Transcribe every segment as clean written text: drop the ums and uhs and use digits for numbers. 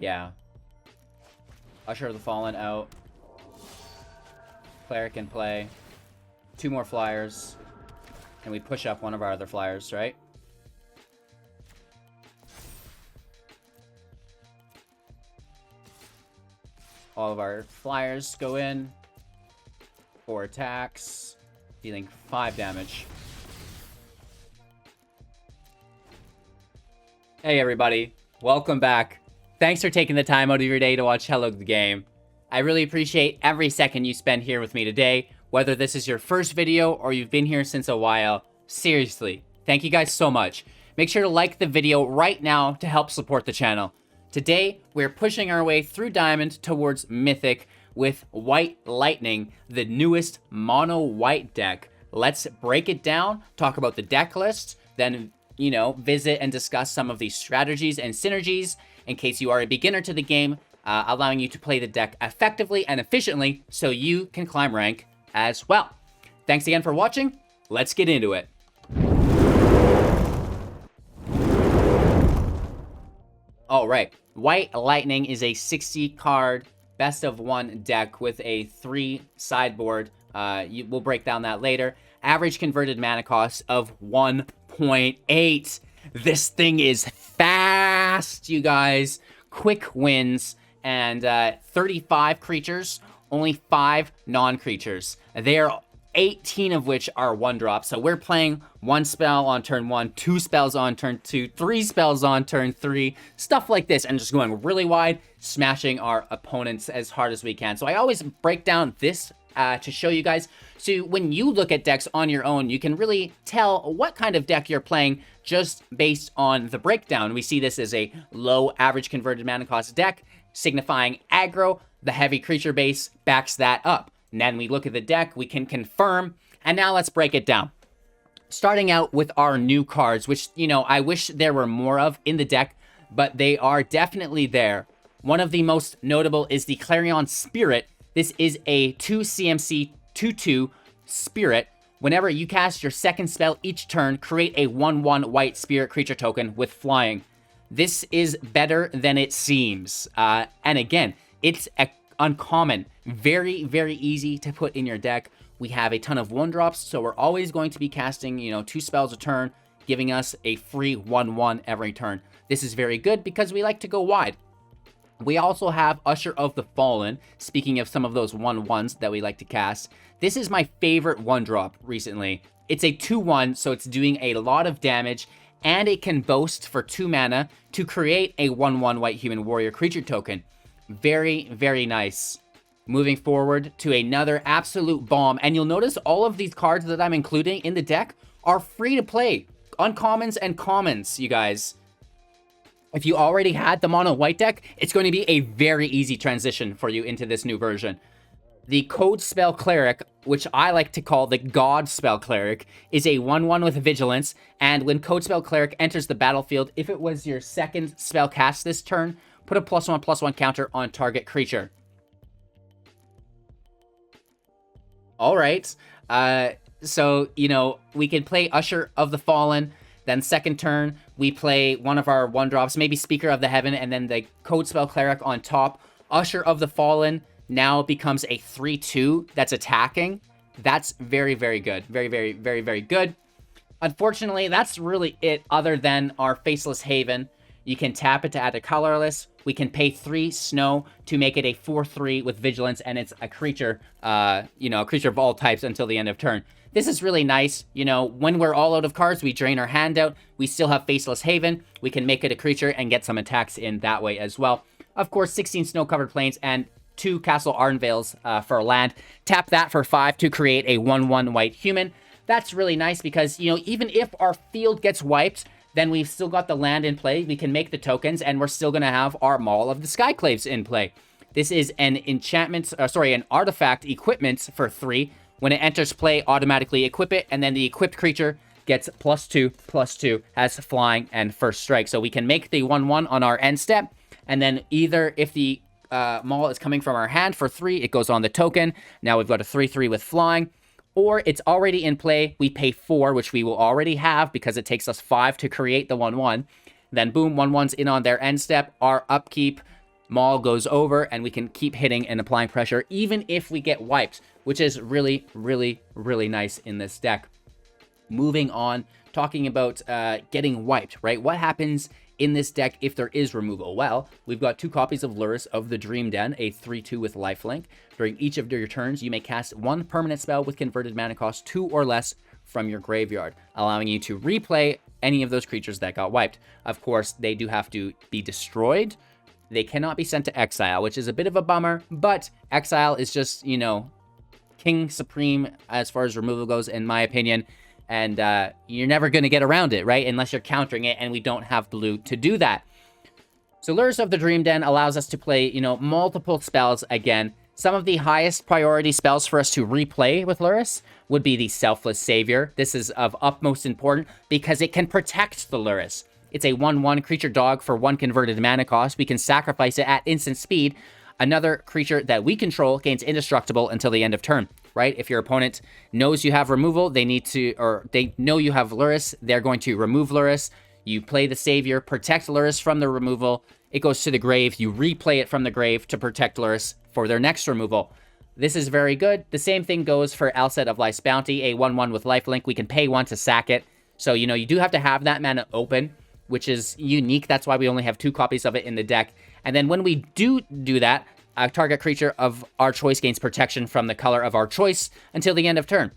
Yeah. Usher of the Fallen out. Cleric in play. 2 more flyers. And we push up one of our other flyers, right? All of our flyers go in. 4 attacks. Dealing 5 damage. Hey everybody. Welcome back. Thanks for taking the time out of your day to watch Hello the Game. I really appreciate every second you spend here with me today. Whether this is your first video or you've been here since a while. Seriously, thank you guys so much. Make sure to like the video right now to help support the channel. Today, we're pushing our way through Diamond towards Mythic with White Lightning, the newest mono white deck. Let's break it down, talk about the deck list, then, you know, visit and discuss some of these strategies and synergies in case you are a beginner to the game, allowing you to play the deck effectively and efficiently so you can climb rank as well. Thanks again for watching. Let's get into it. All right, White Lightning is a 60 card best of 1 deck with a 3 sideboard. We'll break down that later. Average converted mana cost of 1.8. This thing is fast, you guys. Quick wins and 35 creatures, only 5 non-creatures. They're 18 of which are 1-drop. So we're playing 1 spell on turn 1, 2 spells on turn 2, 3 spells on turn 3, stuff like this, and just going really wide, smashing our opponents as hard as we can. So I always break down this to show you guys. So when you look at decks on your own, you can really tell what kind of deck you're playing just based on the breakdown. We see this as a low average converted mana cost deck, signifying aggro. The heavy creature base backs that up. And then we look at the deck, we can confirm, and now let's break it down. Starting out with our new cards, which, you know, I wish there were more of in the deck, but they are definitely there. One of the most notable is the Clarion Spirit. This is a 2 CMC 2/2 Spirit. Whenever you cast your second spell each turn, create a 1/1 white spirit creature token with flying. This is better than it seems. And again, it's uncommon. Very, very easy to put in your deck. We have a ton of 1-drops, so we're always going to be casting, you know, 2 spells a turn, giving us a free 1/1 every turn. This is very good because we like to go wide. We also have Usher of the Fallen, speaking of some of those 1/1s that we like to cast. This is my favorite 1-drop recently. It's a 2/1, so it's doing a lot of damage, and it can boast for 2 mana to create a 1/1 white human warrior creature token. Very, very nice. Moving forward to another absolute bomb, and you'll notice all of these cards that I'm including in the deck are free to play. Uncommons and commons, you guys. If you already had the mono white deck, it's going to be a very easy transition for you into this new version. The Codespell Cleric, which I like to call the Godspell Cleric, is a 1/1 with Vigilance, and when Codespell Cleric enters the battlefield, if it was your second spell cast this turn, put a +1/+1 counter on target creature. All right. So, you know, we can play Usher of the Fallen. Then second turn, we play one of our 1-drops, maybe Speaker of the Heaven, and then the Codespell Cleric on top. Usher of the Fallen now becomes a 3/2 that's attacking. That's very, very good. Very, very, very, very good. Unfortunately, that's really it other than our Faceless Haven. You can tap it to add a colorless. We can pay 3 snow to make it a 4/3 with Vigilance, and it's a creature, you know, a creature of all types until the end of turn. This is really nice. You know, when we're all out of cards, we drain our hand out. We still have Faceless Haven. We can make it a creature and get some attacks in that way as well. Of course, 16 snow-covered plains and 2 Castle Ardenvales for land. Tap that for 5 to create a 1/1 white human. That's really nice because, you know, even if our field gets wiped, then we've still got the land in play. We can make the tokens, and we're still going to have our Maul of the Skyclaves in play. This is an enchantment, an artifact equipment for 3. When it enters play, automatically equip it, and then the equipped creature gets +2/+2, has flying and first strike. So we can make the 1/1 on our end step, and then either if the Maul is coming from our hand for 3, it goes on the token. Now we've got a 3/3 with flying. Or it's already in play, we pay 4, which we will already have because it takes us 5 to create the 1/1. Then boom, 1/1's in on their end step. Our upkeep Maul goes over, and we can keep hitting and applying pressure even if we get wiped, which is really, really, really nice in this deck. Moving on, talking about getting wiped, right? What happens in this deck if there is removal? Well, we've got 2 copies of Lurrus of the Dream Den, a 3/2 with lifelink. During each of your turns, you may cast 1 permanent spell with converted mana cost 2 or less from your graveyard, allowing you to replay any of those creatures that got wiped. Of course, they do have to be destroyed. They cannot be sent to exile, which is a bit of a bummer, but exile is just, you know, king supreme as far as removal goes, in my opinion. And you're never going to get around it, right? Unless you're countering it, and we don't have blue to do that. So Lurrus of the Dream Den allows us to play, you know, multiple spells again. Some of the highest priority spells for us to replay with Lurrus would be the Selfless Savior. This is of utmost importance because it can protect the Lurrus. It's a 1/1 creature dog for 1 converted mana cost. We can sacrifice it at instant speed. Another creature that we control gains indestructible until the end of turn, right? If your opponent knows you have removal, they know you have Lurrus, they're going to remove Lurrus. You play the Savior, protect Lurrus from the removal. It goes to the grave. You replay it from the grave to protect Lurrus for their next removal. This is very good. The same thing goes for Alseid of Life's Bounty, a 1/1 with lifelink. We can pay 1 to sack it. So, you know, you do have to have that mana open, which is unique. That's why we only have 2 copies of it in the deck. And then when we do that, a target creature of our choice gains protection from the color of our choice until the end of turn.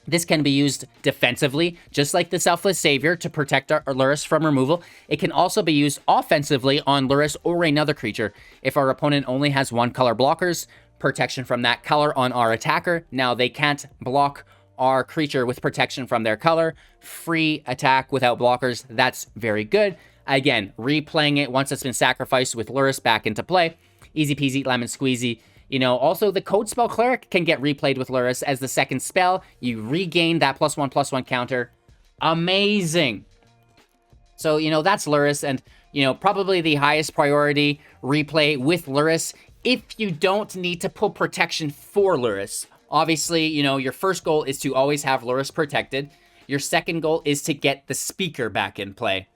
This can be used defensively, just like the Selfless Savior, to protect our Lurrus from removal. It can also be used offensively on Lurrus or another creature. If our opponent only has 1 color blockers, protection from that color on our attacker. Now they can't block our creature with protection from their color. Free attack without blockers. That's very good. Again, replaying it once it's been sacrificed with Lurrus back into play. Easy peasy, lemon squeezy. You know, also the Codespell Cleric can get replayed with Lurrus as the second spell. You regain that +1/+1 counter. Amazing. So, you know, that's Lurrus, and, you know, probably the highest priority replay with Lurrus if you don't need to pull protection for Lurrus. Obviously, you know, your first goal is to always have Lurrus protected. Your second goal is to get the Speaker back in play.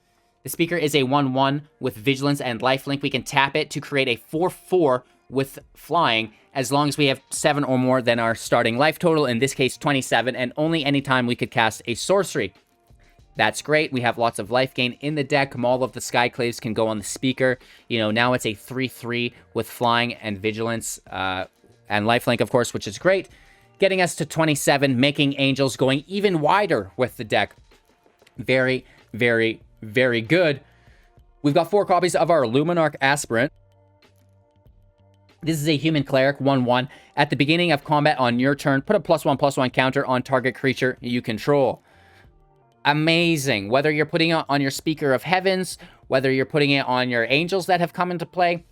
The Speaker is a 1/1 with Vigilance and Lifelink. We can tap it to create a 4/4 with flying, as long as we have 7 or more than our starting life total, in this case 27, and only anytime we could cast a sorcery. That's great. We have lots of life gain in the deck. Maul of the Skyclaves can go on the Speaker. You know, now it's a 3/3 with flying and Vigilance and Lifelink, of course, which is great. Getting us to 27, making Angels going even wider with the deck. Very, very, very good. We've got 4 copies of our Luminarch Aspirant. This is a human cleric, 1/1. At the beginning of combat on your turn, put a +1/+1 counter on target creature you control. Amazing. Whether you're putting it on your Speaker of Heavens, whether you're putting it on your Angels that have come into play,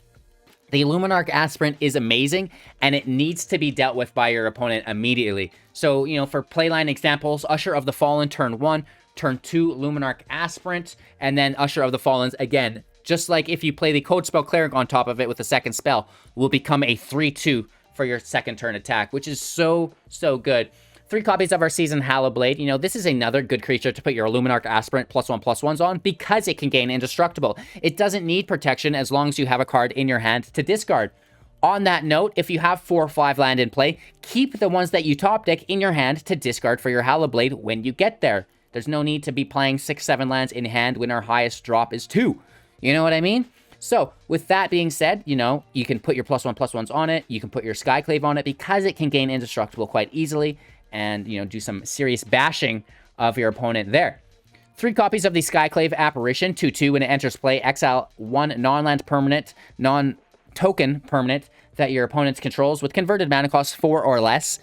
the Luminarch Aspirant is amazing, and it needs to be dealt with by your opponent immediately. So, you know, for playline examples, Usher of the Fallen, turn 1, turn 2, Luminarch Aspirant, and then Usher of the Fallen again. Just like if you play the Codespell Cleric on top of it with the second spell, will become a 3/2 for your second turn attack, which is so, so good. 3 copies of our Seasoned Hallowblade. You know, this is another good creature to put your Luminarch Aspirant +1/+1s on because it can gain indestructible. It doesn't need protection as long as you have a card in your hand to discard. On that note, if you have 4 or 5 land in play, keep the ones that you top deck in your hand to discard for your Hallowblade when you get there. There's no need to be playing 6, 7 lands in hand when our highest drop is 2. You know what I mean? So, with that being said, you know, you can put your +1/+1s on it. You can put your Skyclave on it because it can gain indestructible quite easily and, you know, do some serious bashing of your opponent there. 3 copies of the Skyclave Apparition, 2/2. When it enters play, exile 1 non-land permanent, non-token permanent that your opponent controls with converted mana cost 4 or less.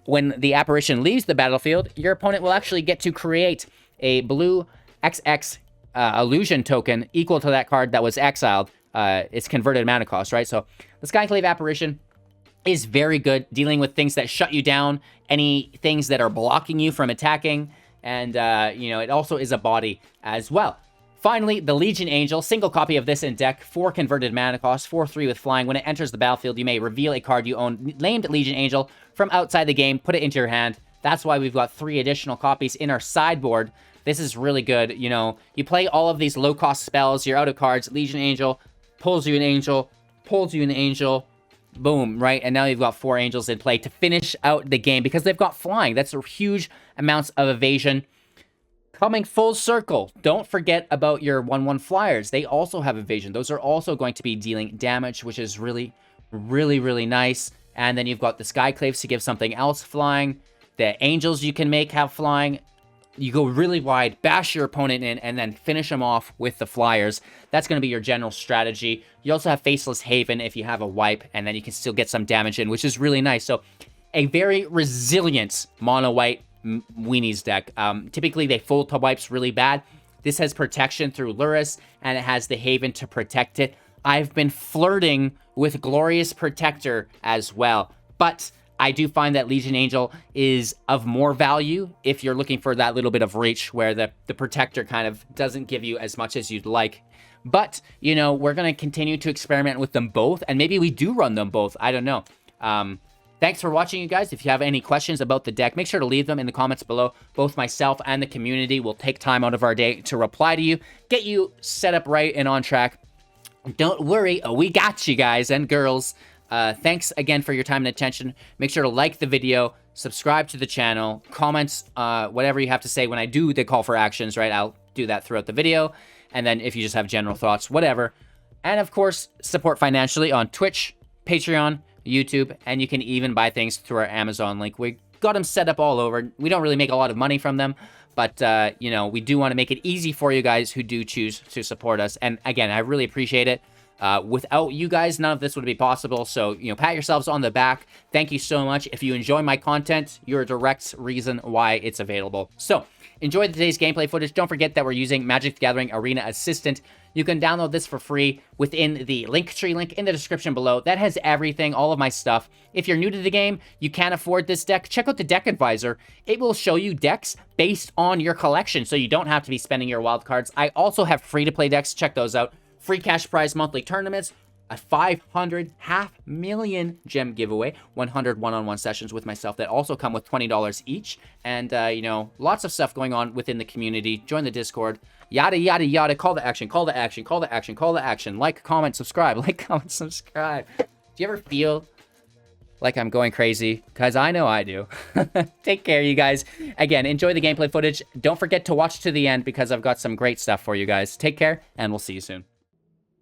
When the apparition leaves the battlefield, your opponent will actually get to create a blue XX illusion token equal to that card that was exiled. It's converted mana cost, right? So the Skyclave Apparition is very good dealing with things that shut you down, any things that are blocking you from attacking, and you know, it also is a body as well. Finally, the Legion Angel, single copy of this in deck, 4 converted mana cost, 4/3 with flying. When it enters the battlefield, you may reveal a card you own named Legion Angel from outside the game, put it into your hand. That's why we've got 3 additional copies in our sideboard. This is really good. You know, you play all of these low-cost spells, you're out of cards, Legion Angel pulls you an Angel, pulls you an angel. Boom, right? And now you've got 4 angels in play to finish out the game because they've got flying. That's a huge amounts of evasion. Coming full circle, don't forget about your 1/1 flyers. They also have evasion. Those are also going to be dealing damage, which is really, really, really nice. And then you've got the Skyclaves to give something else flying. The angels you can make have flying. You go really wide, bash your opponent in, and then finish them off with the flyers. That's going to be your general strategy. You also have Faceless Haven if you have a wipe, and then you can still get some damage in, which is really nice. So a very resilient mono-white Weenies deck. Typically, they fold to wipes really bad. This has protection through Lurrus, and it has the Haven to protect it. I've been flirting with Glorious Protector as well, but I do find that Legion Angel is of more value if you're looking for that little bit of reach where the Protector kind of doesn't give you as much as you'd like. But, you know, we're going to continue to experiment with them both, and maybe we do run them both. I don't know. Thanks for watching, you guys. If you have any questions about the deck, make sure to leave them in the comments below. Both myself and the community will take time out of our day to reply to you, get you set up right and on track. Don't worry, we got you guys and girls. Thanks again for your time and attention. Make sure to like the video, subscribe to the channel, comments, whatever you have to say when I do the call for actions, right? I'll do that throughout the video. And then if you just have general thoughts, whatever. And of course, support financially on Twitch, Patreon, YouTube, and you can even buy things through our Amazon link. We got them set up all over. We don't really make a lot of money from them, but, you know, we do want to make it easy for you guys who do choose to support us. And again, I really appreciate it. Without you guys, none of this would be possible. So, you know, pat yourselves on the back. Thank you so much. If you enjoy my content, you're a direct reason why it's available. So, enjoy today's gameplay footage. Don't forget that we're using Magic the Gathering Arena Assistant. You can download this for free within the Linktree link in the description below. That has everything, all of my stuff. If you're new to the game, you can't afford this deck, check out the Deck Advisor. It will show you decks based on your collection, so you don't have to be spending your wild cards. I also have free-to-play decks. Check those out. Free cash prize monthly tournaments, a 500 500,000 gem giveaway, 100 one-on-one sessions with myself that also come with $20 each, and, you know, lots of stuff going on within the community. Join the Discord, yada, yada, yada. Call to action, call to action, call to action, call to action. Like, comment, subscribe, like, comment, subscribe. Do you ever feel like I'm going crazy? Because I know I do. Take care, you guys. Again, enjoy the gameplay footage. Don't forget to watch to the end because I've got some great stuff for you guys. Take care, and we'll see you soon.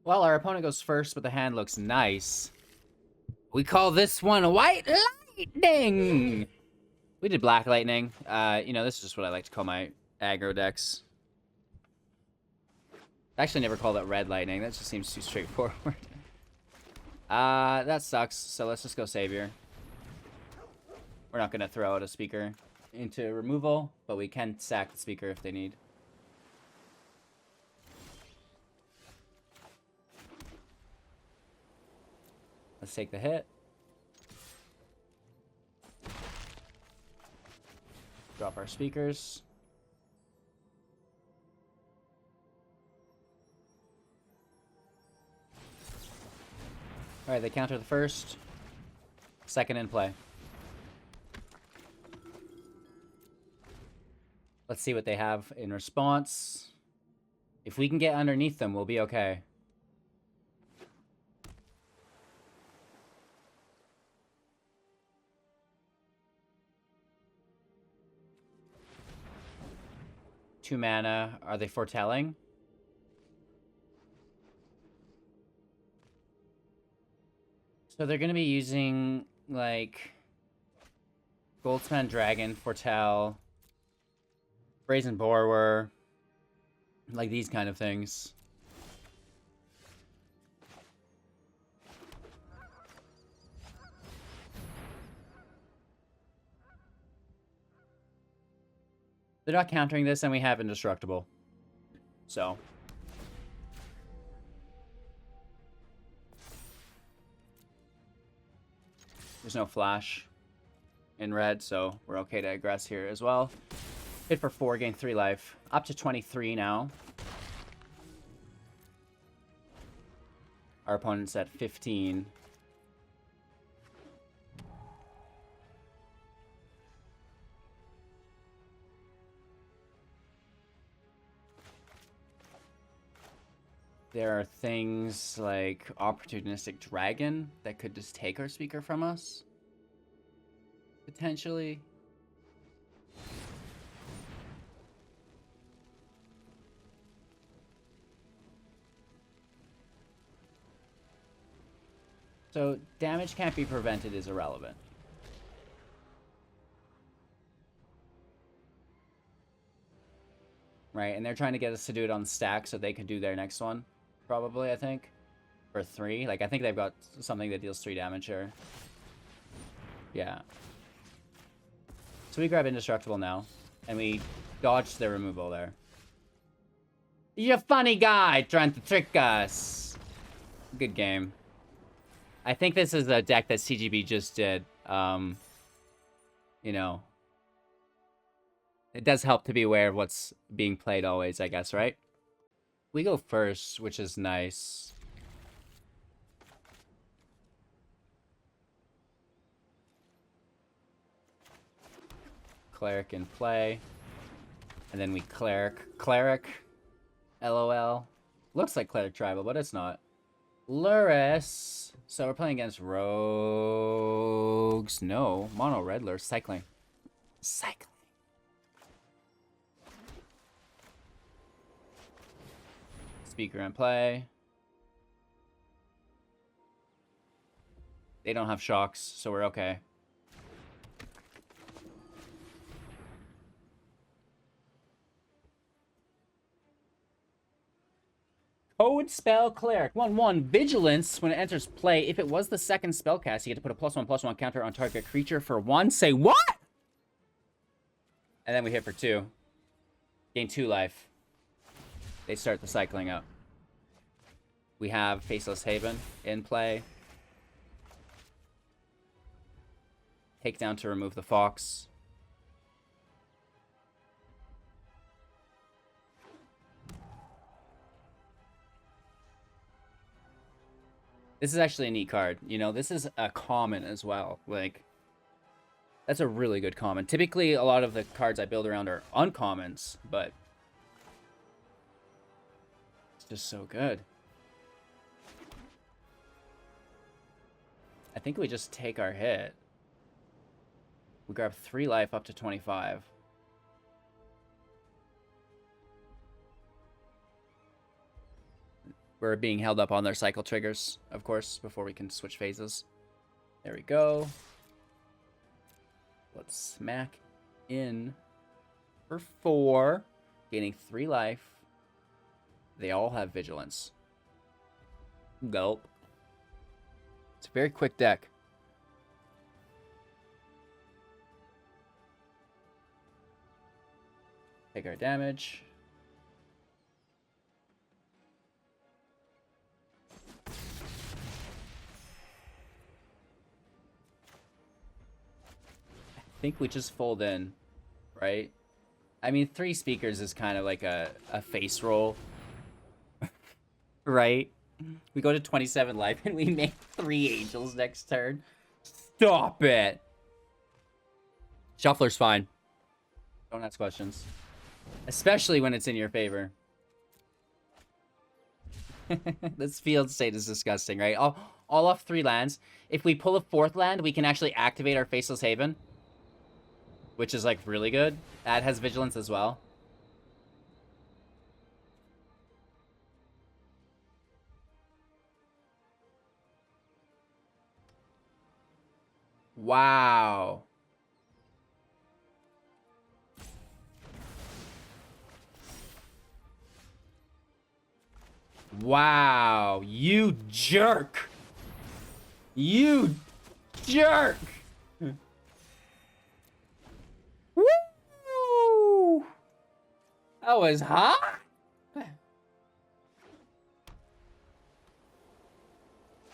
Well, our opponent goes first, but the hand looks nice. We call this one White Lightning! We did Black Lightning. You know, this is just what I like to call my aggro decks. I actually never called it Red Lightning. That just seems too straightforward. That sucks, so let's just go Savior. We're not going to throw out a speaker into removal, but we can sack the speaker if they need. Let's take the hit. Drop our speakers. Alright, they counter the first. Second in play. Let's see what they have in response. If we can get underneath them, we'll be okay. Two mana. Are they foretelling? So they're going to be using, like, Goldspan Dragon, Foretell, Brazen Borrower, like these kind of things. They're not countering this, and we have Indestructible. So. There's no flash in red, so we're okay to aggress here as well. Hit for 4, gain 3 life. Up to 23 now. Our opponent's at 15. There are things like Opportunistic Dragon that could just take our speaker from us. Potentially. So damage can't be prevented is irrelevant. Right, and they're trying to get us to do it on stack so they can do their next one. Probably, I think. For 3. Like, I think they've got something that deals 3 damage here. Yeah. So we grab Indestructible now. And we dodge their removal there. You're a funny guy trying to trick us. Good game. I think this is a deck that CGB just did. You know. It does help to be aware of what's being played always, I guess, right? We go first, which is nice. Cleric in play. And then we Cleric. Cleric. LOL. Looks like Cleric Tribal, but it's not. Lurrus. So we're playing against rogues. No. Mono red Lurrus. Cycling. Cycling. Speaker in play. They don't have shocks, so we're okay. Codespell Cleric. 1/1. Vigilance when it enters play. If it was the second spellcast, you get to put a +1/+1 counter on target creature for 1. Say what? And then we hit for 2. Gain 2 life. They start the cycling out. We have Faceless Haven in play. Takedown to remove the Fox. This is actually a neat card. You know, this is a common as well. Like, that's a really good common. Typically, a lot of the cards I build around are uncommons, but it's just so good. I think we just take our hit. We grab 3 life up to 25. We're being held up on their cycle triggers, of course, before we can switch phases. There we go. Let's smack in for 4, gaining 3 life. They all have vigilance. Gulp. It's a very quick deck. Take our damage. I think we just fold in, right? I mean, 3 speakers is kind of like a face roll, right? We go to 27 life and we make 3 angels next turn. Stop it! Shuffler's fine. Don't ask questions. Especially when it's in your favor. This field state is disgusting, right? All off 3 lands. If we pull a 4th land, we can actually activate our Faceless Haven. Which is, like, really good. That has vigilance as well. Wow. Wow. You jerk. You jerk. Woo! That was hot.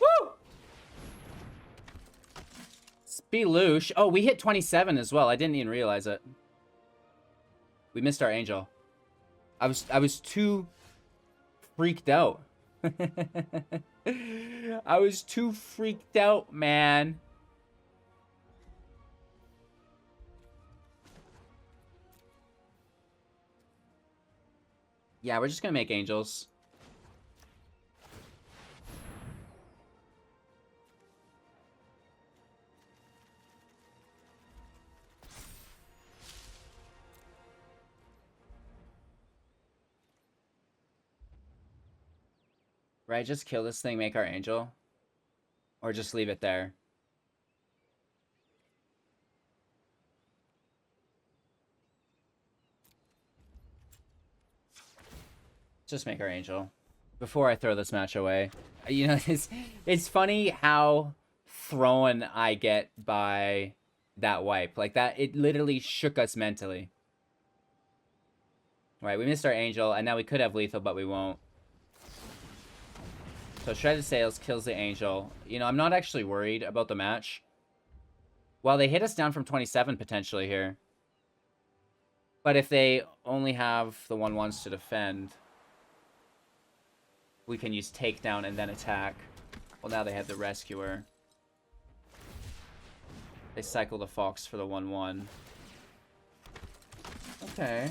Woo! Spelouche. Oh, we hit 27 as well. I didn't even realize it. We missed our angel. I was too freaked out. I was too freaked out, man. Yeah, we're just gonna make angels. Right, just kill this thing, make our angel. Or just leave it there. Just make our angel. Before I throw this match away. You know, it's funny how thrown I get by that wipe. Like that, it literally shook us mentally. Right, we missed our angel, and now we could have lethal, but we won't. So Shredded Sails kills the angel. You know, I'm not actually worried about the match. Well, they hit us down from 27 potentially here. But if they only have the 1/1s to defend, we can use takedown and then attack. Well, now they have the rescuer. They cycle the fox for the 1/1. Okay.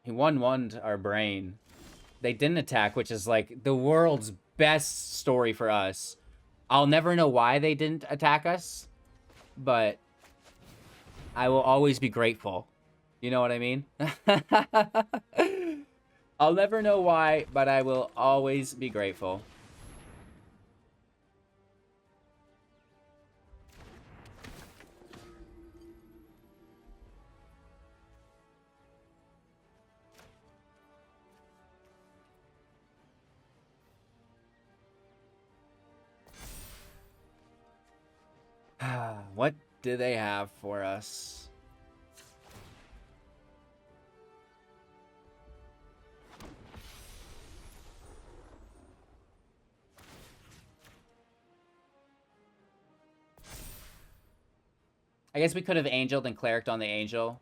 He 1/1'd our brain. They didn't attack, which is like the world's best story for us. I'll never know why they didn't attack us, but I will always be grateful. You know what I mean? I'll never know why, but I will always be grateful. What do they have for us? I guess we could have angeled and clericed on the angel.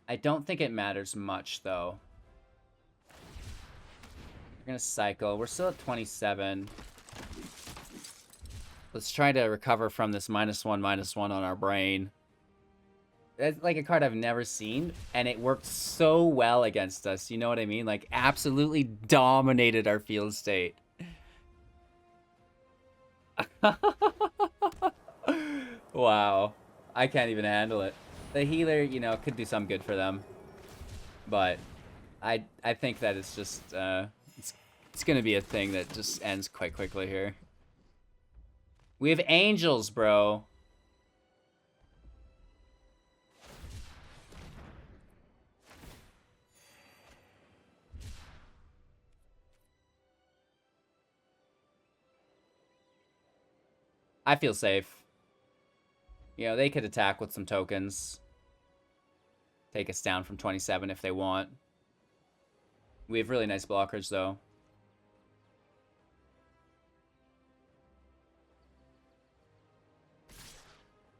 I don't think it matters much, though. We're gonna cycle. We're still at 27. Let's try to recover from this -1/-1 on our brain. That's like a card I've never seen, and it worked so well against us. You know what I mean? Like, absolutely dominated our field state. Wow. I can't even handle it. The healer, you know, could do some good for them. But I think that it's just, it's gonna be a thing that just ends quite quickly here. We have angels, bro. I feel safe. You know, they could attack with some tokens. Take us down from 27 if they want. We have really nice blockers, though.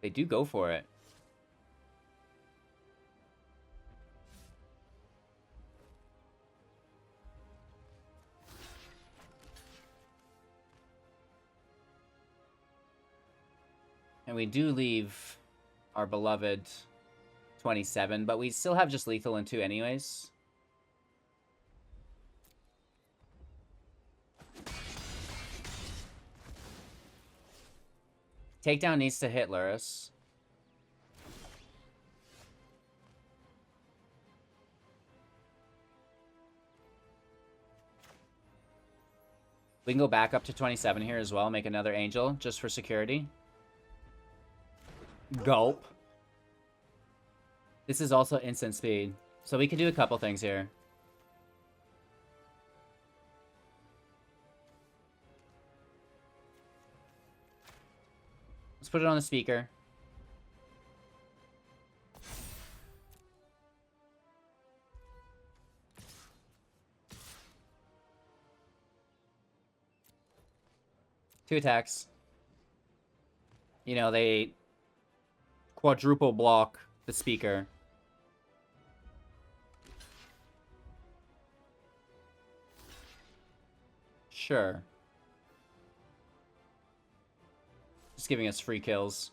They do go for it. And we do leave our beloved 27, but we still have just lethal in 2 anyways. Takedown needs to hit Lurrus. We can go back up to 27 here as well, make another angel, just for security. Gulp. This is also instant speed, so we could do a couple things here. Let's put it on the speaker. Two attacks. You know, they quadruple block the speaker. Sure. Just giving us free kills.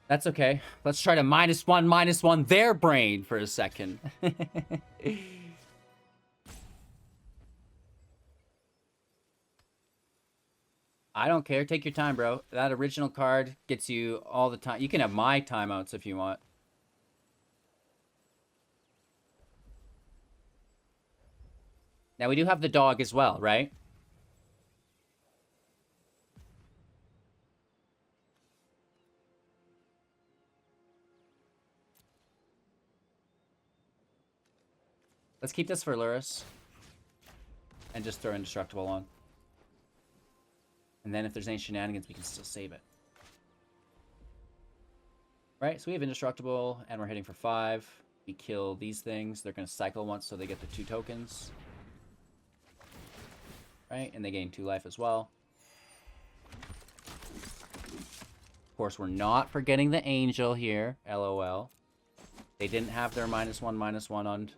That's okay. Let's try to -1/-1 their brain for a second. I don't care. Take your time, bro. That original card gets you all the time. You can have my timeouts if you want. Now, we do have the dog as well, right? Let's keep this for Lurrus. And just throw Indestructible on. And then if there's any shenanigans, we can still save it. Right, so we have Indestructible, and we're hitting for 5. We kill these things. They're going to cycle once, so they get the 2 tokens. Right, and they gain 2 life as well. Of course, we're not forgetting the Angel here. LOL. They didn't have their -1/-1 on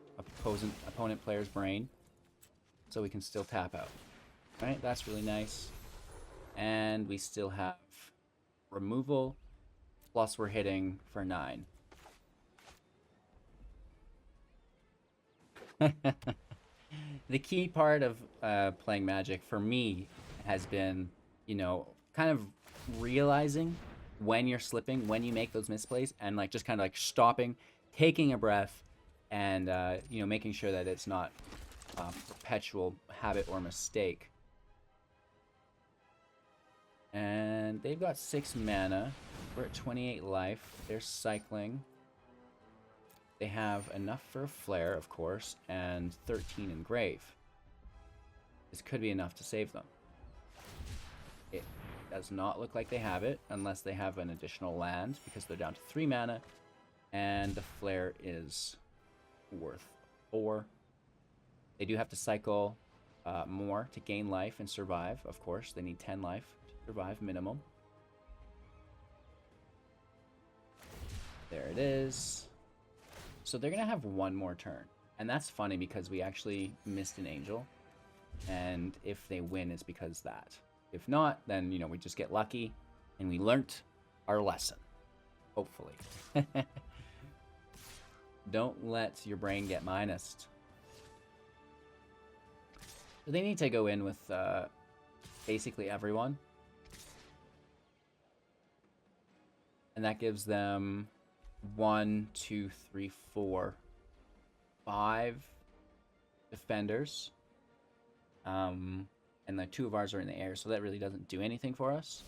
opponent player's brain. So we can still tap out. Right, that's really nice. And we still have removal. Plus we're hitting for 9. The key part of playing Magic for me has been, you know, kind of realizing when you're slipping, when you make those misplays, and like just kind of like stopping, taking a breath, and you know, making sure that it's not a perpetual habit or mistake. And they've got 6 mana. We're at 28 life. They're cycling. They have enough for a flare, of course, and 13 engrave. This could be enough to save them. It does not look like they have it, unless they have an additional land, because they're down to 3 mana, and the flare is worth 4. They do have to cycle more to gain life and survive, of course. They need 10 life to survive minimum. There it is. So they're going to have 1 more turn. And that's funny because we actually missed an Angel. And if they win, it's because that. If not, then, you know, we just get lucky. And we learnt our lesson. Hopefully. Don't let your brain get minused. So they need to go in with basically everyone. And that gives them 1, 2, 3, 4, 5 defenders. And the 2 of ours are in the air, so that really doesn't do anything for us.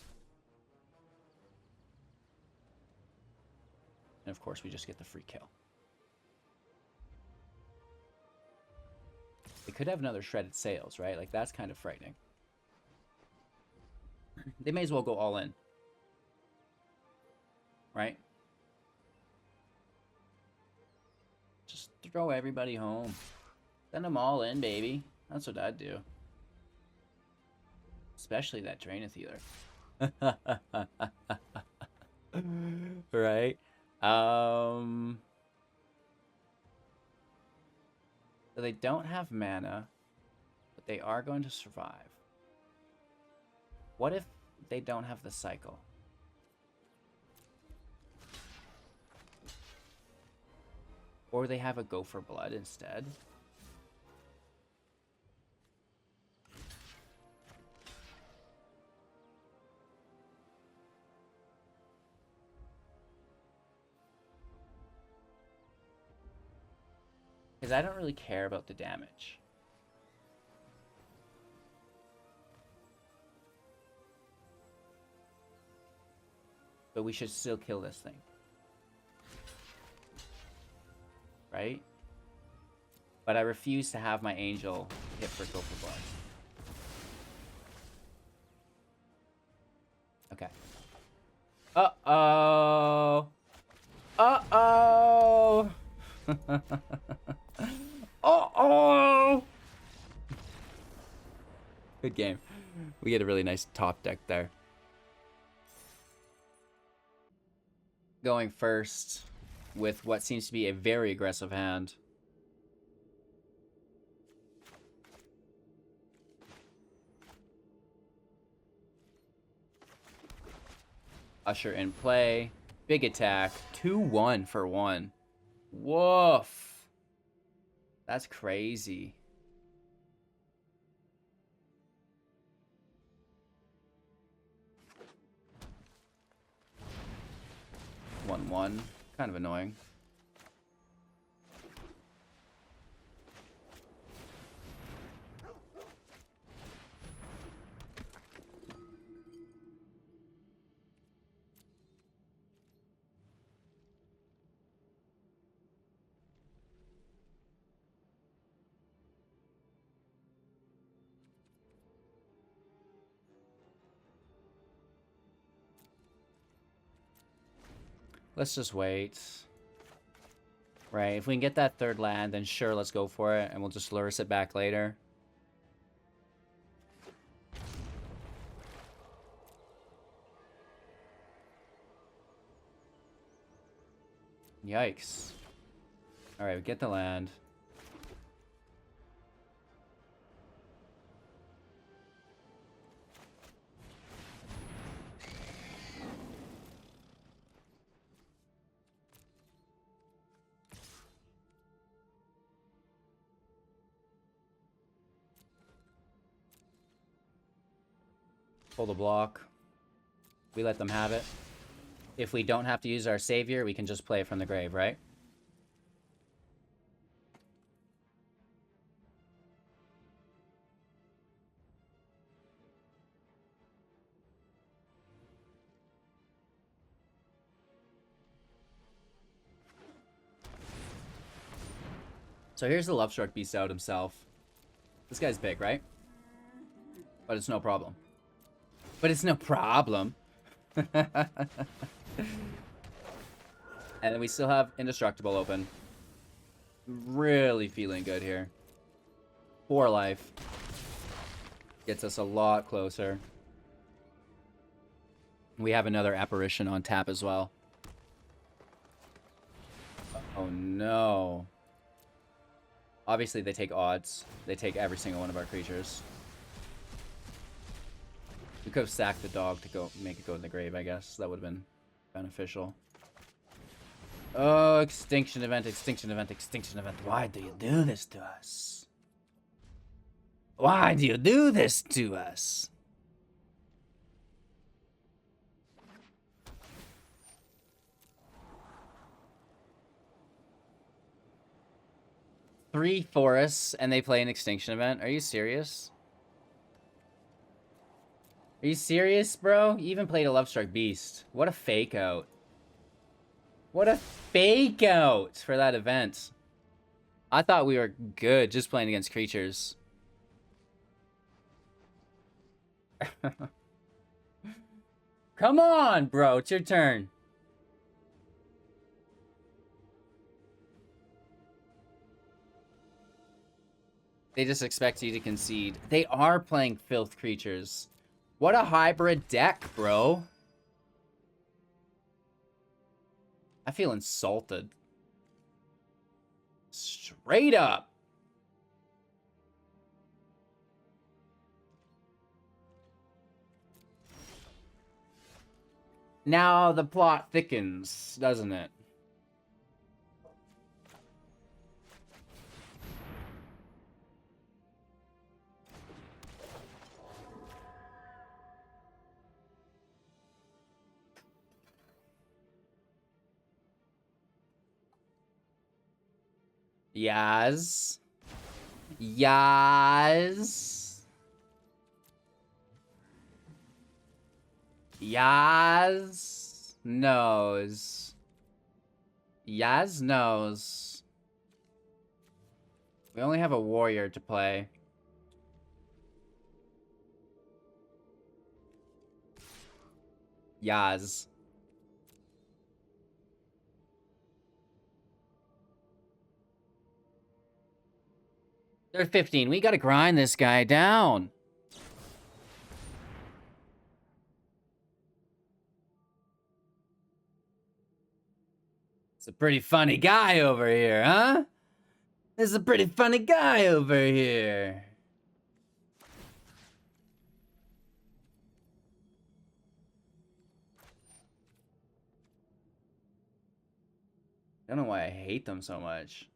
And of course, we just get the free kill. They could have another Shredded Sails, right? Like, that's kind of frightening. They may as well go all in. Right? Just throw everybody home. Send them all in, baby. That's what I'd do. Especially that Draenith Healer. Right? So they don't have mana, but they are going to survive. What if they don't have the cycle? Or they have a Go for Blood instead. Because I don't really care about the damage. But we should still kill this thing. Right? But I refuse to have my Angel hit for Go for Blood. Okay. Uh-oh! Uh-oh! Uh-oh! Good game. We get a really nice top deck there. Going first with what seems to be a very aggressive hand. Usher in play. Big attack. 2-1 for 1. Woof. That's crazy. 1/1. Kind of annoying. Let's just wait. Right, if we can get that third land, then sure, let's go for it, and we'll just Lurrus it back later. Yikes. Alright, we get the land. Pull the block. We let them have it. If we don't have to use our savior, we can just play it from the grave, right? So here's the Lovestruck Beast out himself. This guy's big, right? But it's no problem. But it's no problem. And then we still have Indestructible open. Really feeling good here. 4 life. Gets us a lot closer. We have another Apparition on tap as well. Oh no. Obviously they take odds. They take every single one of our creatures. We could have sacked the dog to go make it go in the grave, I guess. That would have been beneficial. Oh, extinction event, extinction event, extinction event. Why do you do this to us? Why do you do this to us? Three forests and they play an extinction event? Are you serious? Are you serious, bro? You even played a Lovestruck Beast. What a fake out. What a fake out for that event. I thought we were good just playing against creatures. Come on, bro. It's your turn. They just expect you to concede. They are playing filth creatures. What a hybrid deck, bro. I feel insulted. Straight up. Now the plot thickens, doesn't it? Yes. Yes. Yaz knows. Yaz knows. We only have a warrior to play. Yaz. They're 15. We gotta grind this guy down. It's a pretty funny guy over here, huh? This is a pretty funny guy over here. I don't know why I hate them so much.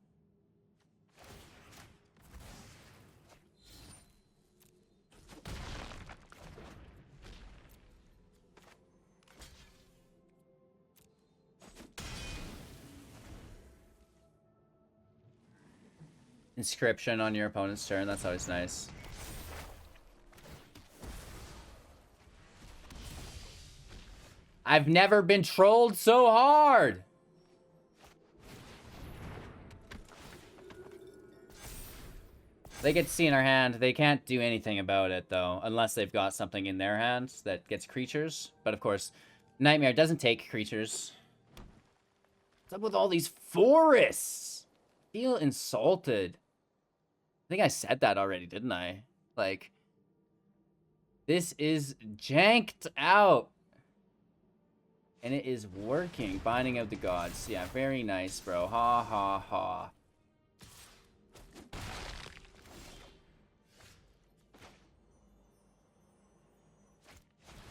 Inscription on your opponent's turn. That's always nice. I've never been trolled so hard. They get to see in our hand. They can't do anything about it, though, unless they've got something in their hands that gets creatures. But, of course, Nightmare doesn't take creatures. What's up with all these forests? I feel insulted. I think I said that already, didn't I? Like, this is janked out. And it is working. Binding of the Gods. Yeah, very nice, bro. Ha, ha, ha.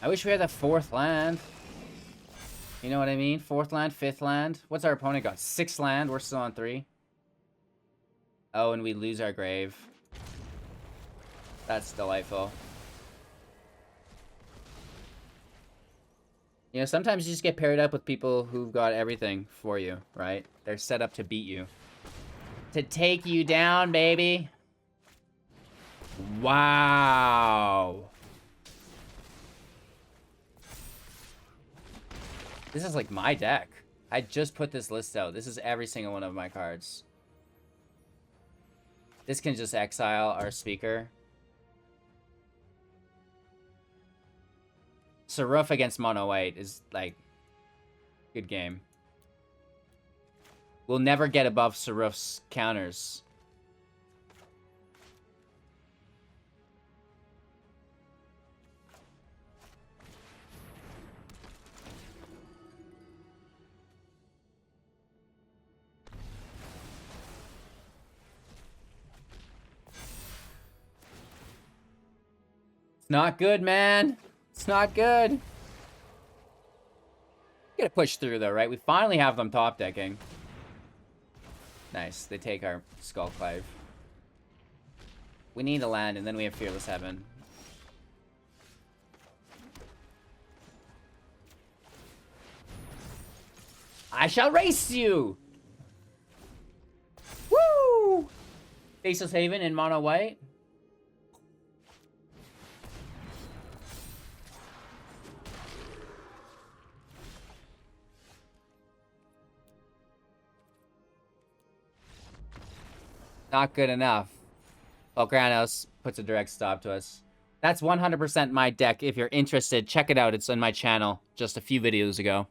I wish we had a 4th land. You know what I mean? 4th land, 5th land. What's our opponent got? 6th land. We're still on 3. Oh, and we lose our grave. That's delightful. You know, sometimes you just get paired up with people who've got everything for you, right? They're set up to beat you. To take you down, baby. Wow. This is like my deck. I just put this list out. This is every single one of my cards. This can just exile our speaker. Seraph against mono white is like good game. We'll never get above Seraph's counters. It's not good, man. It's not good. Gotta push through, though, right? We finally have them top decking. Nice. They take our Skyclave. We need a land, and then we have Fearless Haven. I shall race you! Woo! Faceless Haven in mono white. Not good enough. Well, Granos puts a direct stop to us. That's 100% my deck. If you're interested, check it out. It's on my channel just a few videos ago.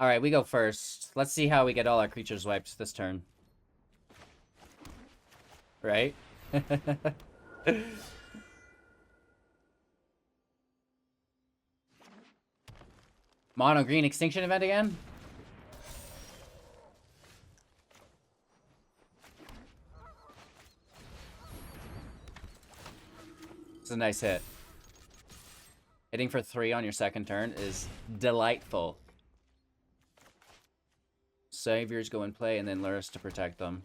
Alright, we go first. Let's see how we get all our creatures wiped this turn. Right? Mono green extinction event again? It's a nice hit. Hitting for 3 on your second turn is delightful. Saviors go in play, and then Lurrus to protect them.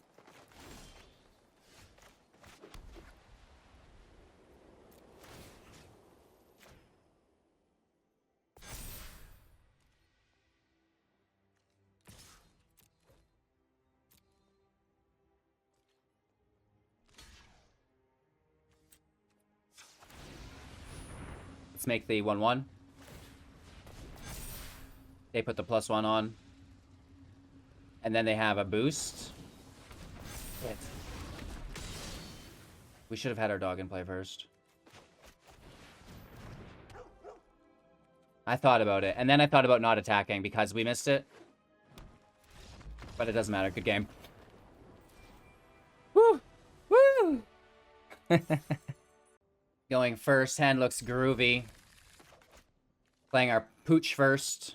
Let's make the 1/1. They put the +1 on. And then they have a boost. Shit. We should have had our dog in play first. I thought about it. And then I thought about not attacking because we missed it. But it doesn't matter. Good game. Woo! Woo! Going first. Hand looks groovy. Playing our pooch first.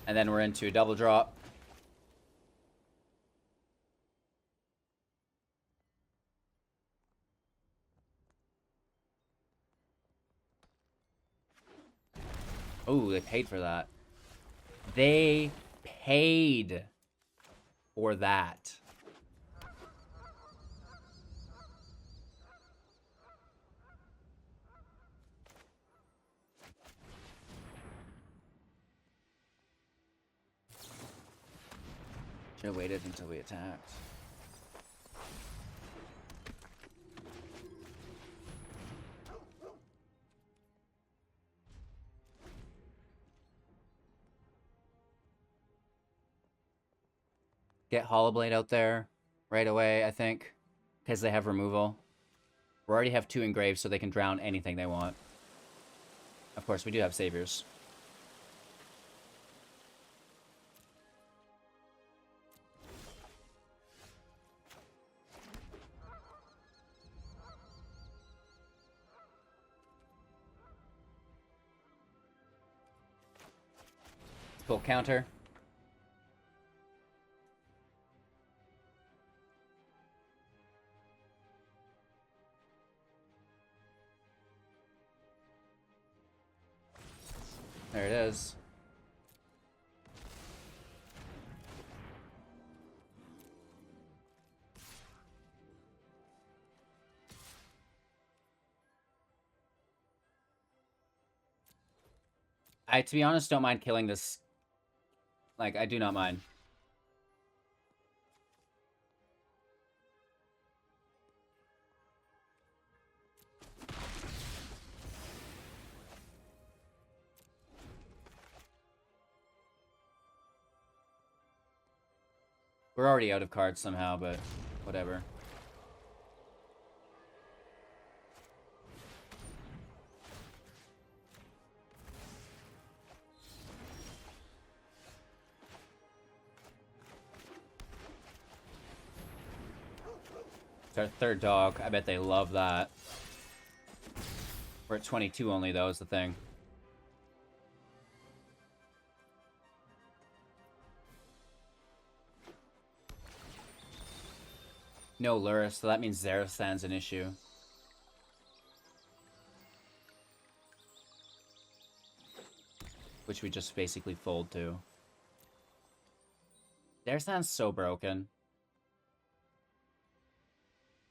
And then we're into a double drop. Oh, they paid for that. They paid for that. Should have waited until we attacked. Get Hallowblade out there right away, I think. Because they have removal. We already have 2 engraved, so they can drown anything they want. Of course, we do have saviors. Full counter. There it is. I, to be honest, don't mind killing this. Like, I do not mind. We're already out of cards somehow, but whatever. It's our 3rd dog. I bet they love that. We're at 22 only, though, is the thing. No Lurrus, so that means Zarathan's an issue. Which we just basically fold to. Zarathan's so broken.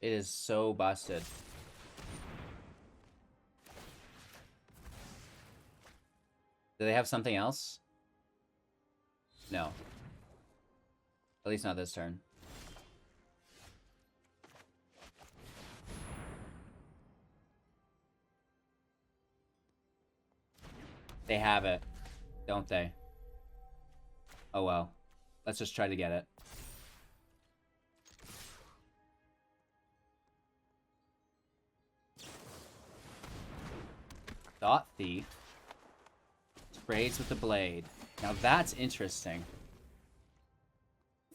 It is so busted. Do they have something else? No. At least not this turn. They have it, don't they? Oh well. Let's just try to get it. Thought Thief. Sprays with the blade. Now that's interesting.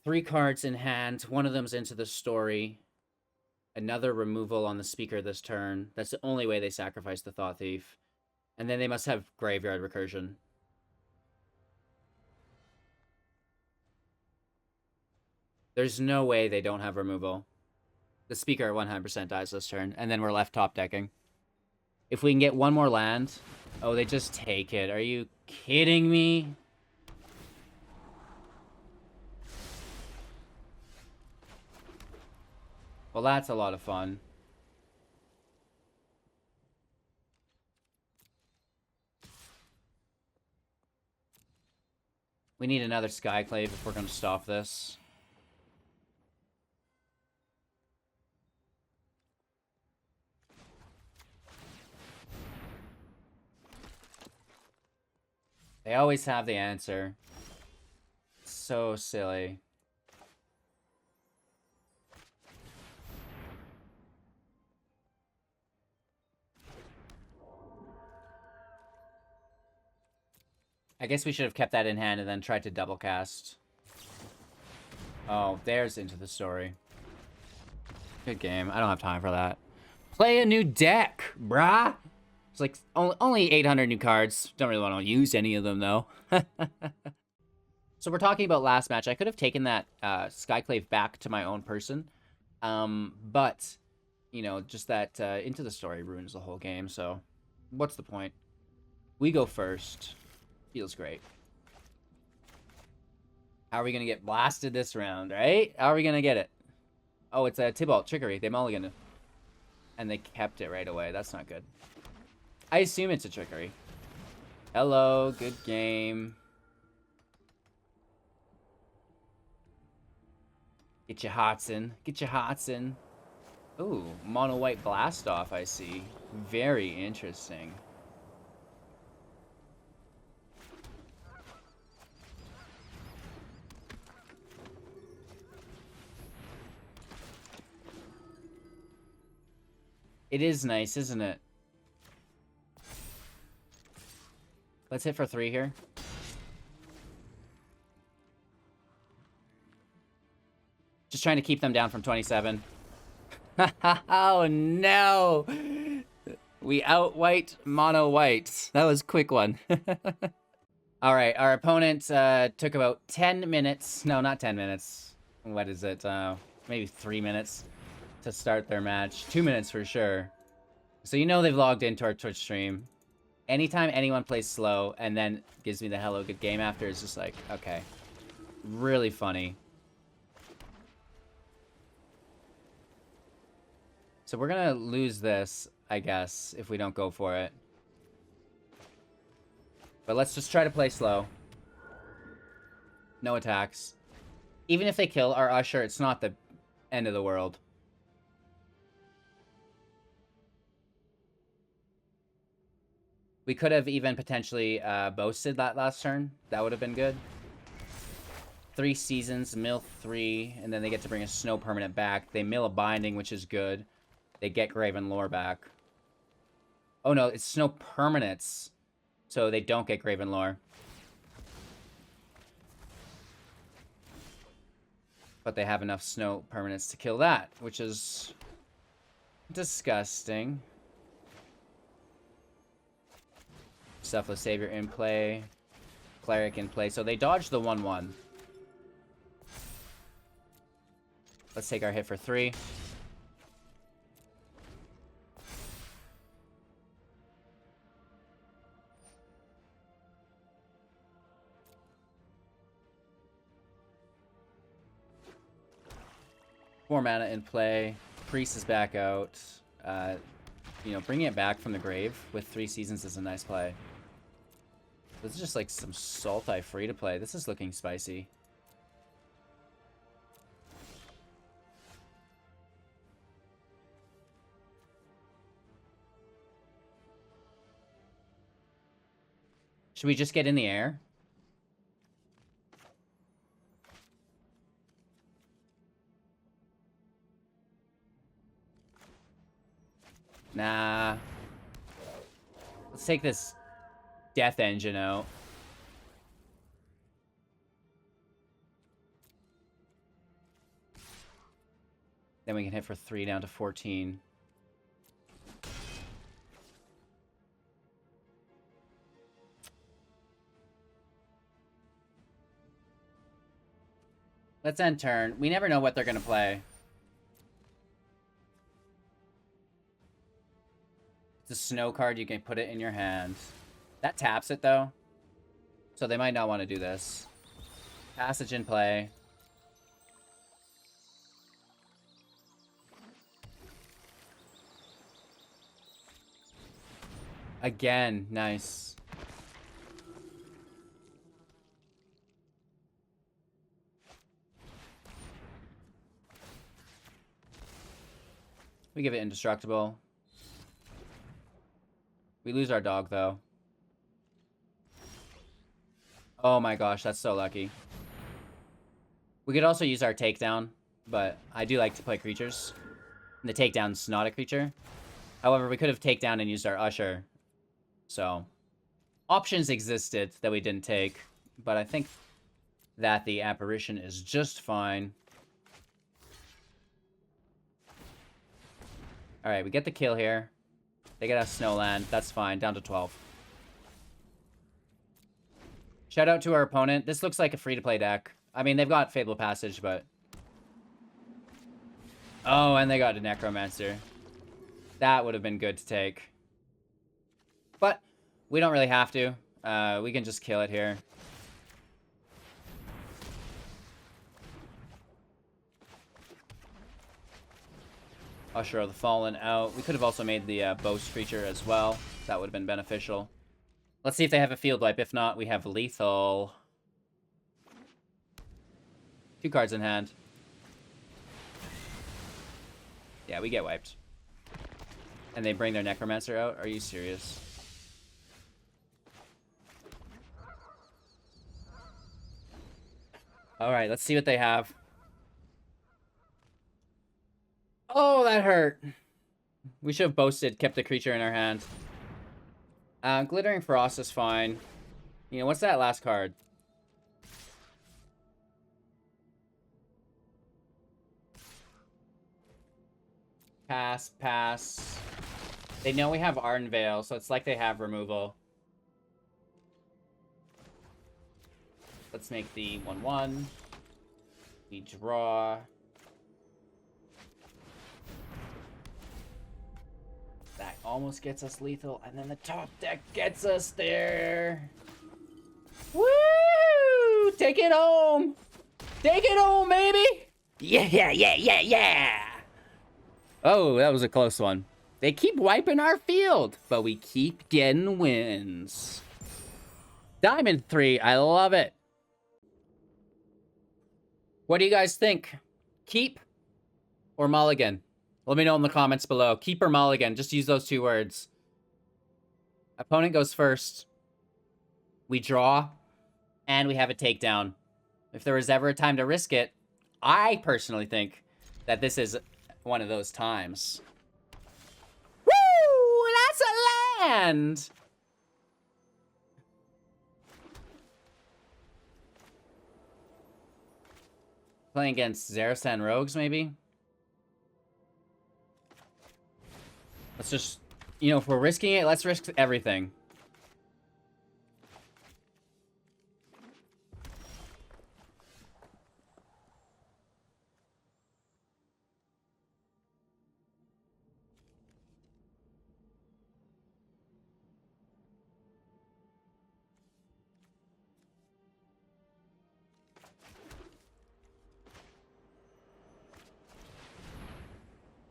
3 cards in hand. One of them's into the story. Another removal on the speaker this turn. That's the only way they sacrifice the Thought Thief. And then they must have Graveyard Recursion. There's no way they don't have removal. The speaker 100% dies this turn, and then we're left top decking. If we can get one more land... Oh, they just take it. Are you kidding me? Well, that's a lot of fun. We need another Skyclave if we're going to stop this. They always have the answer. So silly. I guess we should have kept that in hand and then tried to double cast. Oh, there's Into the Story. Good game. I don't have time for that. Play a new deck, brah! It's like only 800 new cards. Don't really want to use any of them, though. So we're talking about last match. I could have taken that Skyclave back to my own person. But, you know, just that Into the Story ruins the whole game, so what's the point? We go first. Feels great. How are we going to get blasted this round, right? How are we going to get it? Oh, it's a Tybalt Trickery. They mulliganed it. And they kept it right away. That's not good. I assume it's a Trickery. Hello, good game. Get your hearts in. Get your hearts in. Ooh, mono white blast off, I see. Very interesting. It is nice, isn't it? Let's hit for 3 here. Just trying to keep them down from 27. Oh, no! We out-white mono white. That was a quick one. Alright, our opponent took about 10 minutes. No, not 10 minutes. What is it? Maybe 3 minutes to start their match. 2 minutes for sure. So you know they've logged into our Twitch stream. Anytime anyone plays slow and then gives me the hello good game after, it's just like, okay. Really funny. So we're gonna lose this, I guess, if we don't go for it. But let's just try to play slow. No attacks. Even if they kill our Usher, it's not the end of the world. We could have even potentially boasted that last turn. That would have been good. 3 seasons, mill 3, and then they get to bring a snow permanent back. They mill a binding, which is good. They get Graven Lore back. Oh no, it's snow permanents. So they don't get Graven Lore. But they have enough snow permanents to kill that, which is disgusting. Selfless Savior in play. Cleric in play. So they dodged the 1/1. Let's take our hit for 3. Four mana in play. Priest is back out. You know, bringing it back from the grave with 3 seasons is a nice play. This is just like some Sultai free to play. This is looking spicy. Should we just get in the air? Nah. Let's take this Death Engine out. Then we can hit for 3 down to 14. Let's end turn. We never know what they're going to play. It's a snow card. You can put it in your hand. That taps it, though. So they might not want to do this. Passage in play. Again. Nice. We give it indestructible. We lose our dog, though. Oh my gosh, that's so lucky. We could also use our takedown, but I do like to play creatures. And the takedown's not a creature. However, we could have takedown and used our Usher. So, options existed that we didn't take. But I think that the Apparition is just fine. Alright, we get the kill here. They get us Snowland. That's fine. Down to 12. Shout out to our opponent. This looks like a free-to-play deck. I mean, they've got Fabled Passage, but... Oh, and they got a Necromancer. That would have been good to take. But we don't really have to. We can just kill it here. Usher of the Fallen out. We could have also made the Boast creature as well. That would have been beneficial. Let's see if they have a field wipe. If not, we have lethal. 2 cards in hand. Yeah, we get wiped. And they bring their Necromancer out? Are you serious? Alright, let's see what they have. Oh, that hurt. We should have boasted, kept the creature in our hand. Glittering Frost is fine. You know, what's that last card? Pass, pass. They know we have Ardenvale, so it's like they have removal. Let's make the 1/1. We draw. That almost gets us lethal, and then the top deck gets us there. Woo! Take it home! Take it home, baby! Yeah! Oh, that was a close one. They keep wiping our field, but we keep getting wins. Diamond 3, I love it. What do you guys think? Keep or mulligan? Let me know in the comments below. Keep or mulligan, just use those 2 words. Opponent goes first. We draw, and we have a takedown. If there was ever a time to risk it, I personally think that this is one of those times. Woo! That's a land! Playing against Zerasan Rogues, maybe? Let's just, you know, if we're risking it, let's risk everything.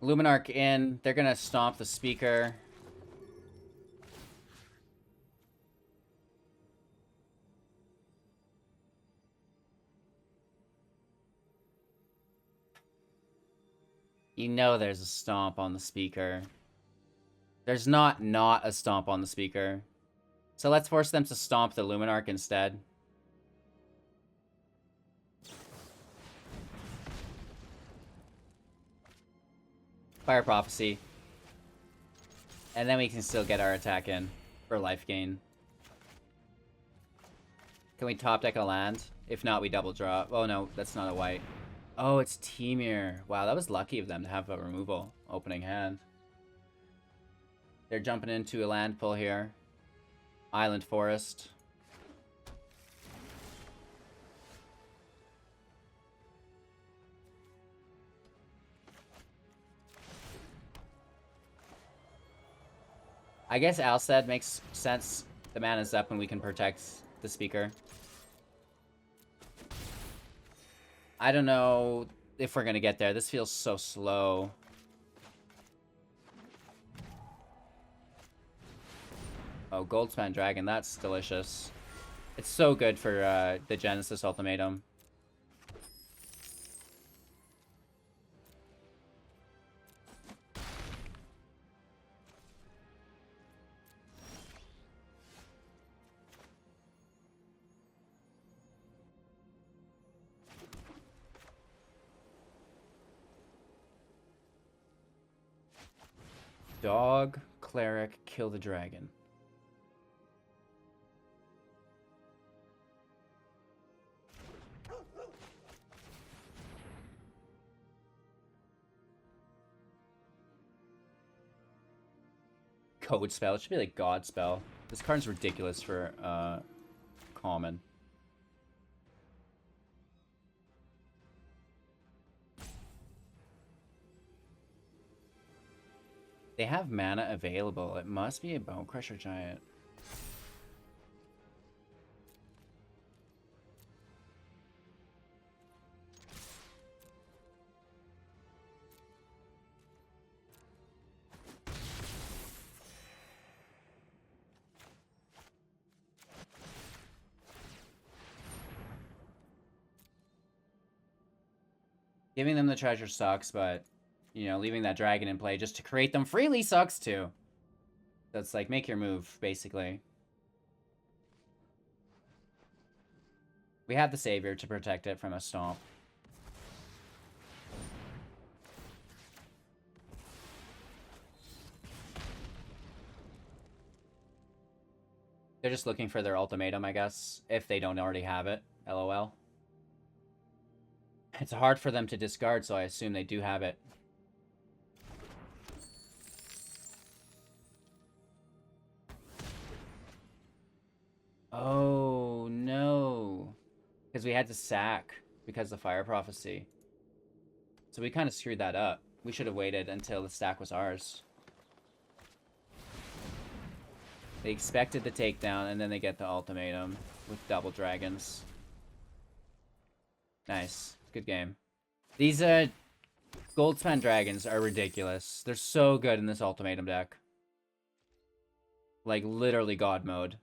Luminarch in. They're gonna stomp the speaker. You know there's a stomp on the speaker. There's not a stomp on the speaker. So let's force them to stomp the Luminarch instead. Fire Prophecy. And then we can still get our attack in for life gain. Can we top deck a land? If not, we double draw. Oh no, that's not a white. Oh, it's Temur. Wow, that was lucky of them to have a removal opening hand. They're jumping into a land pull here. Island Forest. I guess Alseid makes sense. The mana's up and we can protect the speaker. I don't know if we're gonna get there. This feels so slow. Oh, Goldspan Dragon. That's delicious. It's so good for the Genesis Ultimatum. Dog, Cleric, kill the dragon. Codespell. It should be like Godspell. This card's ridiculous for common. They have mana available. It must be a Bone Crusher Giant. Giving them the treasure sucks, but, you know, leaving that dragon in play just to create them freely sucks too. That's like, make your move, basically. We have the Savior to protect it from a stomp. They're just looking for their ultimatum, I guess, if they don't already have it. LOL. It's hard for them to discard, so I assume they do have it. Oh, no. Because we had to sack because of Fire Prophecy. So we kind of screwed that up. We should have waited until the stack was ours. They expected the takedown, and then they get the ultimatum with double dragons. Nice. Good game. These Goldspan dragons are ridiculous. They're so good in this ultimatum deck. Like, literally God mode.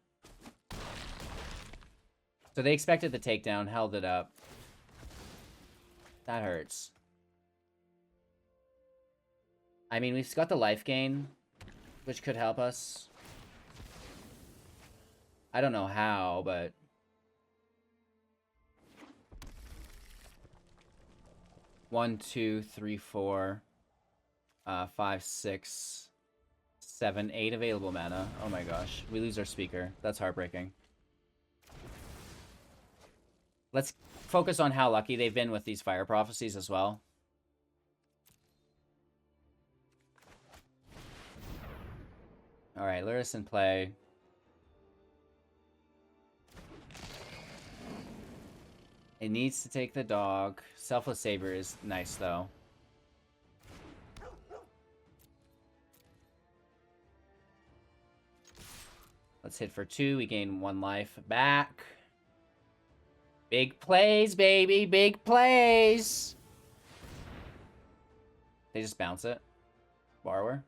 So they expected the takedown, held it up. That hurts. I mean, we've got the life gain, which could help us. I don't know how, but... One, two, three, four, 5, 6, 7, 8 available mana. Oh my gosh. We lose our speaker. That's heartbreaking. Let's focus on how lucky they've been with these Fire Prophecies as well. Alright, Lurrus in play. It needs to take the dog. Selfless Savior is nice, though. Let's hit for 2. We gain 1 life back. Big plays, baby! Big plays! They just bounce it. Borrower.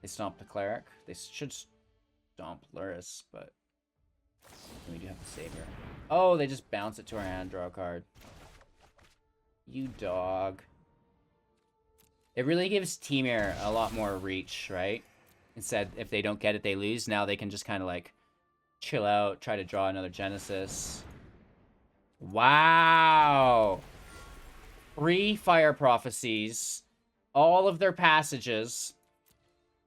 They stomp the Cleric. They should stomp Lurrus, but... we do have the Savior. Oh, they just bounce it to our hand, draw a card. You dog. It really gives Temur a lot more reach, right? Instead, if they don't get it, they lose. Now they can just kind of, like, chill out, try to draw another Genesis. Wow! 3 Fire Prophecies, all of their passages,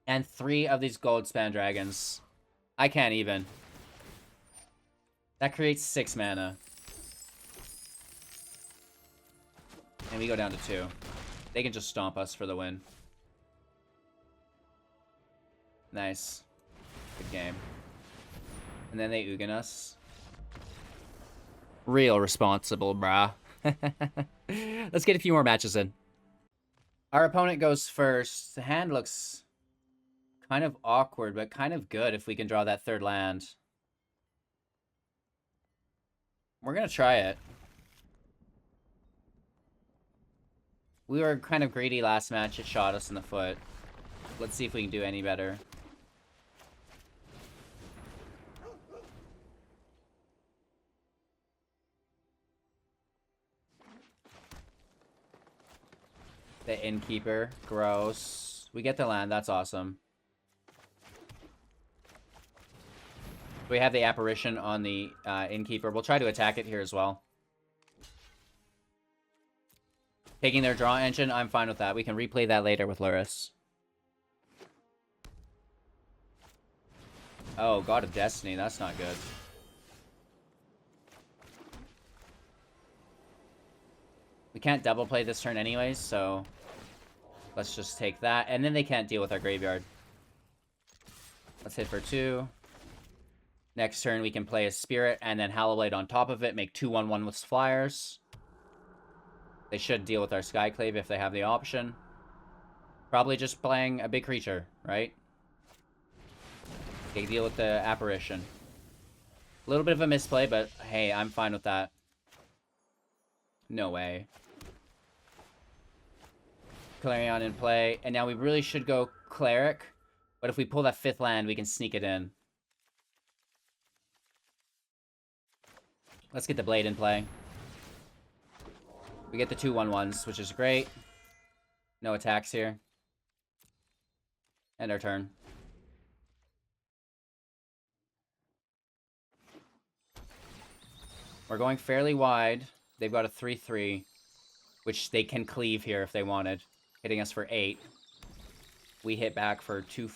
and 3 of these Goldspan dragons. I can't even. That creates 6 mana. And we go down to 2. They can just stomp us for the win. Nice. Good game. And then they Ugin us. Real responsible, brah. Let's get a few more matches in. Our opponent goes first. The hand looks kind of awkward, but kind of good if we can draw that 3rd land. We're gonna try it. We were kind of greedy last match. It shot us in the foot. Let's see if we can do any better. The Innkeeper. Gross. We get the land. That's awesome. We have the Apparition on the Innkeeper. We'll try to attack it here as well. Taking their draw engine, I'm fine with that. We can replay that later with Lurrus. Oh, God of Destiny. That's not good. We can't double play this turn anyways, so... let's just take that. And then they can't deal with our graveyard. Let's hit for 2. Next turn, we can play a Spirit, and then Hallowblade on top of it, make 2/1/1 with flyers. They should deal with our Skyclave if they have the option. Probably just playing a big creature, right? They deal with the Apparition. A little bit of a misplay, but hey, I'm fine with that. No way. Clarion in play, and now we really should go Cleric, but if we pull that 5th land, we can sneak it in. Let's get the Blade in play. We get the 2/1/1s, which is great. No attacks here. End our turn. We're going fairly wide. They've got a 3/3, which they can cleave here if they wanted. Hitting us for 8. We hit back for 2...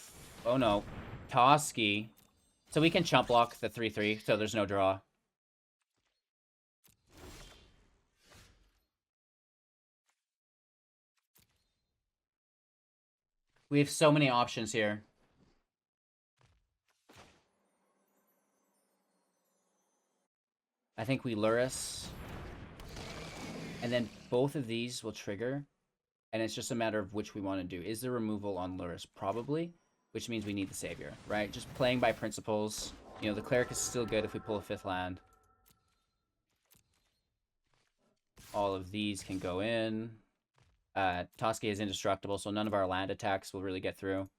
oh no. Toski. So we can chump block the 3/3, so there's no draw. We have so many options here. I think we Lurrus. And then both of these will trigger. And it's just a matter of which we want to do. Is the removal on Lurrus? Probably. Which means we need the Savior, right? Just playing by principles. You know, the Cleric is still good if we pull a 5th land. All of these can go in. Toski is indestructible, so none of our land attacks will really get through.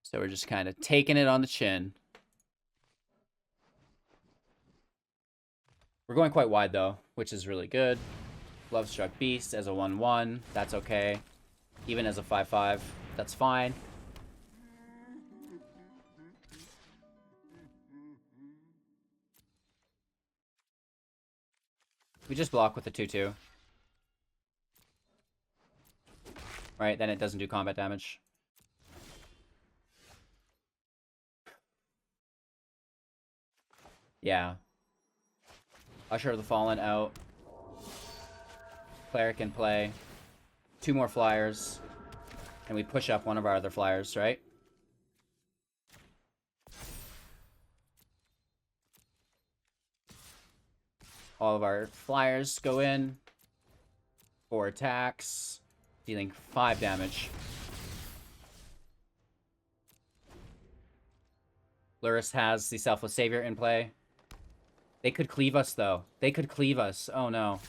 So we're just kind of taking it on the chin. We're going quite wide, though, which is really good. Lovestruck Beast as a 1/1. That's okay. Even as a 5/5. That's fine. We just block with the 2/2. Right, then it doesn't do combat damage. Yeah. Usher of the Fallen out. Cleric in play. 2 more flyers. And we push up one of our other flyers, right? All of our flyers go in. 4 attacks. Dealing 5 damage. Lurrus has the Selfless Savior in play. They could cleave us, though. They could cleave us. Oh, no.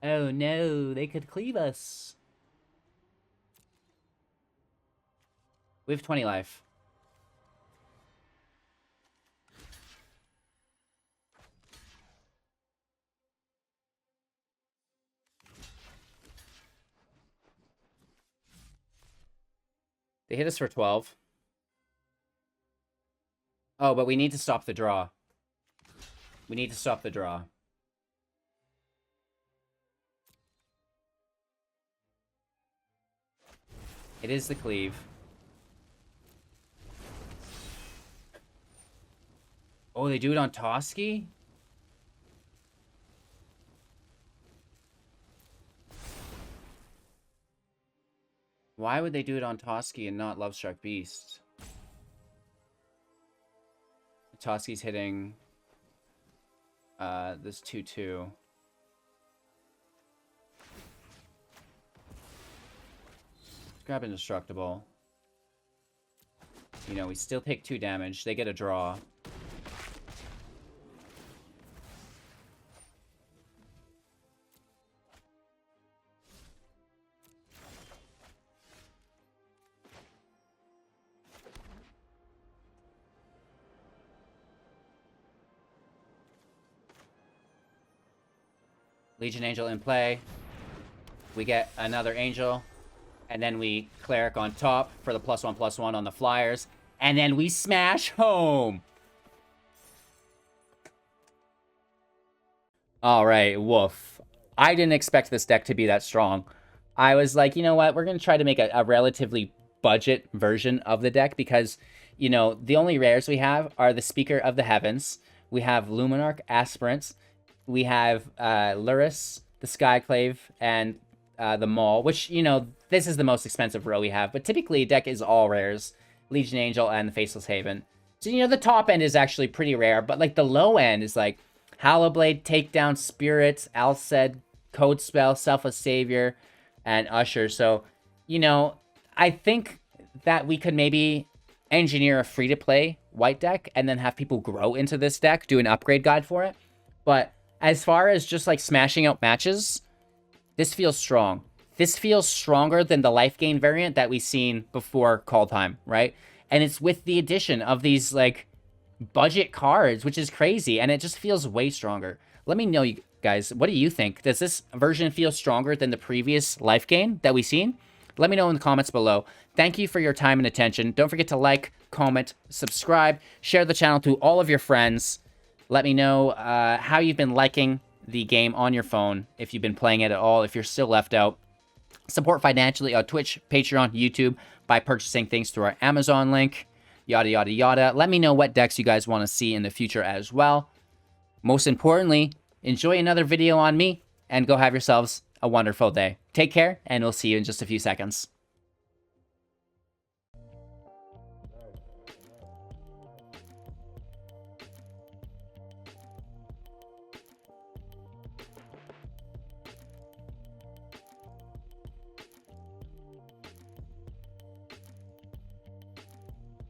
Oh, no. They could cleave us. We have 20 life. They hit us for 12. Oh, but we need to stop the draw. We need to stop the draw. It is the cleave. Oh, they do it on Toski? Why would they do it on Toski and not Lovestruck Beast? Toski's hitting this 2/2. Grab Indestructible. You know, we still take 2 damage. They get a draw. Legion Angel in play. We get another Angel. And then we Cleric on top for the +1/+1 on the flyers. And then we smash home! Alright, woof. I didn't expect this deck to be that strong. I was like, you know what? We're going to try to make a relatively budget version of the deck because, you know, the only rares we have are the Speaker of the Heavens. We have Luminarch Aspirant. We have Lurrus, the Skyclave, and the Maul, which, you know, this is the most expensive row we have. But typically, deck is all rares. Legion Angel and the Faceless Haven. So, you know, the top end is actually pretty rare. But, like, the low end is, like, Hallowblade, Takedown, Spirit, Alseid, Codespell, Selfless Savior, and Usher. So, you know, I think that we could maybe engineer a free-to-play white deck and then have people grow into this deck, do an upgrade guide for it. But as far as just, like, smashing out matches, this feels strong. This feels stronger than the life gain variant that we've seen before Call Time, right? And it's with the addition of these, like, budget cards, which is crazy, and it just feels way stronger. Let me know, you guys, what do you think? Does this version feel stronger than the previous life gain that we've seen? Let me know in the comments below. Thank you for your time and attention. Don't forget to like, comment, subscribe, share the channel to all of your friends. Let me know how you've been liking the game on your phone, if you've been playing it at all, if you're still left out. Support financially on Twitch, Patreon, YouTube by purchasing things through our Amazon link, yada, yada, yada. Let me know what decks you guys want to see in the future as well. Most importantly, enjoy another video on me and go have yourselves a wonderful day. Take care, and we'll see you in just a few seconds.